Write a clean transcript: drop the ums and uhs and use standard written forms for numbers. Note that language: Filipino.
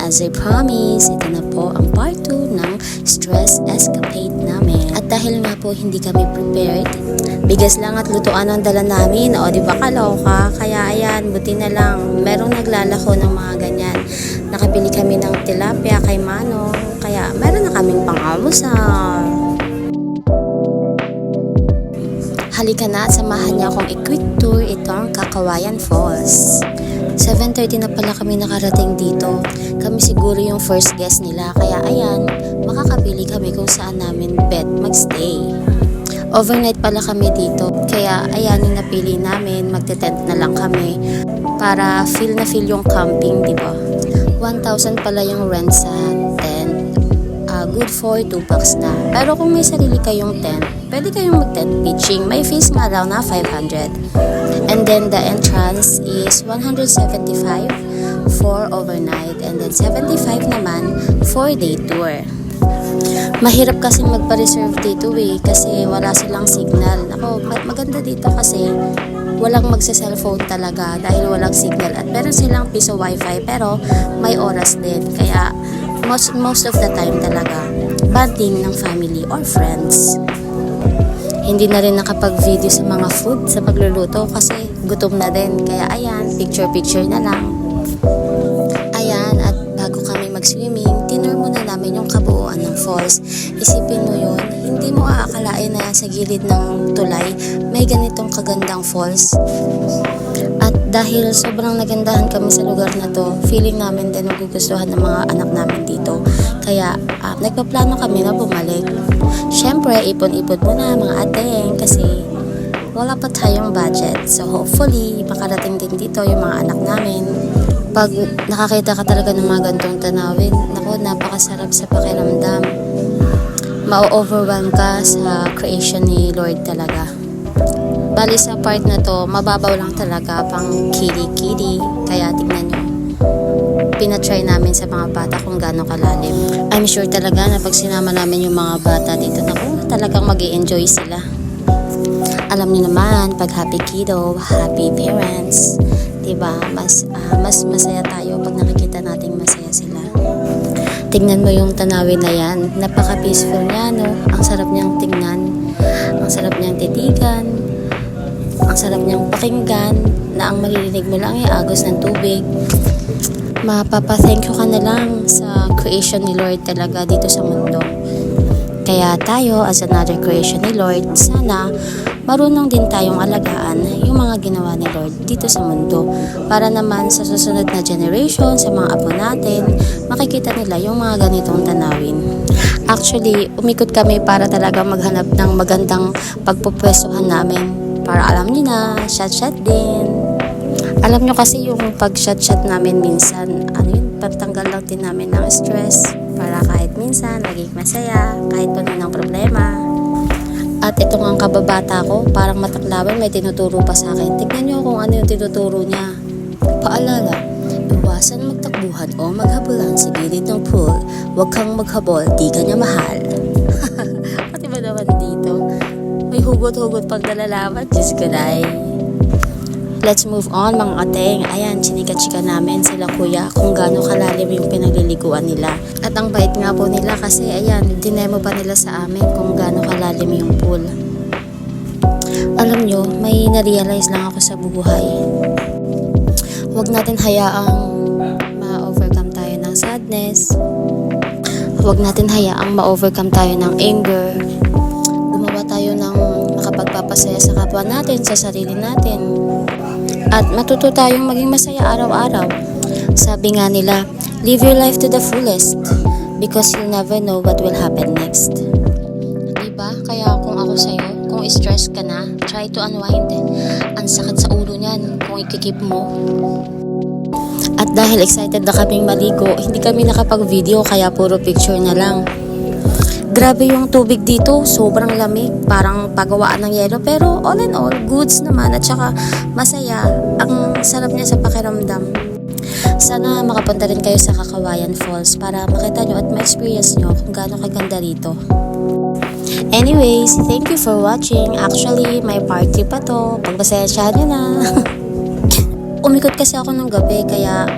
as I promise, ito na po ang part 2 ng stress escapade namin. At dahil nga po hindi kami prepared, bigas lang at lutuan ang dala namin. O di ba kaloka? Kaya ayan, buti na lang. Merong naglalako ng mga ganyan. Nakabili kami ng tilapia kay Manong. Kaya meron na kaming pang-almusal. Halika na at samahan niya akong i-quick tour itong Kakawayan Falls. 7:30 na pala kami nakarating dito. Kami siguro yung first guest nila. Kaya ayan, makakapili kami kung saan namin bet magstay. Overnight pala kami dito. Kaya ayan yung napili namin. Magte-tent na lang kami. Para feel na feel yung camping, di ba? 1,000 pala yung rent sa tent. Good for 2 packs na. Pero kung may sarili kayong tent, pwede kayong mag-tent pitching. May fees nga daw na 500. And then the entrance is 175 for overnight. And then 75 naman for day tour. Mahirap kasi magpa-reserve dito kasi wala silang signal. Ako, maganda dito kasi walang magsa-cellphone talaga dahil walang signal. At meron silang piso wifi pero may oras din. Kaya most of the time talaga bonding ng family or friends. Hindi na rin nakapag-video sa mga food sa pagluluto kasi gutom na din. Kaya ayan, picture na lang. Ayan, at bago kami mag-swimming, tinur muna namin yung kabuuan ng falls. Isipin mo yun, hindi mo aakalain na sa gilid ng tulay may ganitong kagandang falls. At dahil sobrang nagandahan kami sa lugar na to, feeling namin din magugustuhan ng mga anak namin dito. Kaya nagpaplano kami na bumalik. Syempre, ipon-ipon muna mga ateng kasi wala pa tayong budget. So hopefully, makarating din dito yung mga anak namin. Pag nakakita ka talaga ng mga gantong tanawin, naku, napakasarap sa pakiramdam. Ma-overwhelm ka sa creation ni Lord talaga. Bali sa part na to, mababaw lang talaga pang kiddie. Kaya tingnan nyo. Pinatry namin sa mga bata kung gaano kalalim. I'm sure talaga na pag sinama namin yung mga bata dito, naku, talagang mag-i-enjoy sila. Alam niyo naman, pag happy kiddo, happy parents. Diba? Mas masaya tayo pag nakikita nating masaya sila. Tingnan mo yung tanawin na yan. Napaka-peaceful niya, no? Ang sarap niyang tingnan. Ang sarap niyang titigan. Ang sarap niyang pakinggan na ang maririnig mo lang ay agos ng tubig. Mapapa-thank you ka na lang sa creation ni Lord talaga dito sa mundo. Kaya tayo as another creation ni Lord, sana marunong din tayong alagaan yung mga ginawa ni Lord dito sa mundo. Para naman sa susunod na generation, sa mga apo natin, makikita nila yung mga ganitong tanawin. Actually, umikot kami para talaga maghanap ng magandang pagpupwestuhan namin. Para alam niyo na, shot din. Alam nyo kasi yung pag-shot namin minsan, patanggal lang din namin ng stress. Para kahit minsan, maging masaya, kahit puno ng problema. At itong ang kababata ko, parang mataklawan, may tinuturo pa sa akin. Tignan nyo kung ano yung tinuturo niya. Paalala, iwasan magtakbuhan o maghabulan sa gilid ng pool. Huwag kang maghabol, di ka niya mahal. Pati ba naman dito? May hugot-hugot pag nalalaman. Diyos ko na. Let's move on mga ateng. Ayan, chinika-chika namin sila kuya kung gaano kalalim yung pinagliliguan nila. At ang bait nga po nila kasi ayan, dinemo pa nila sa amin kung gaano kalalim yung pool. Alam nyo, may na-realize lang ako sa buhay. Huwag natin hayaang ma-overcome tayo ng sadness. Huwag natin hayaang ma-overcome tayo ng anger. Gumawa tayo ng makapagpapasaya sa kapwa natin, sa sarili natin. At matuto tayong maging masaya araw-araw. Sabi nga nila, live your life to the fullest because you'll never know what will happen next. Diba? Kaya kung ako sa'yo, kung stress ka na, try to unwind. Ang sakit sa ulo niyan kung ikikip mo. At dahil excited na kaming maligo, hindi kami nakapag-video kaya puro picture na lang. Grabe yung tubig dito, sobrang lamig, parang pagawaan ng yelo, pero all in all, goods naman at saka masaya. Ang sarap niya sa pakiramdam. Sana makapunta rin kayo sa Kakawayan Falls para makita nyo at ma-experience nyo kung gaano kaganda rito. Anyways, thank you for watching. Actually, may party pa to. Pagpasensyahan nyo na. Umikot kasi ako ng gabi kaya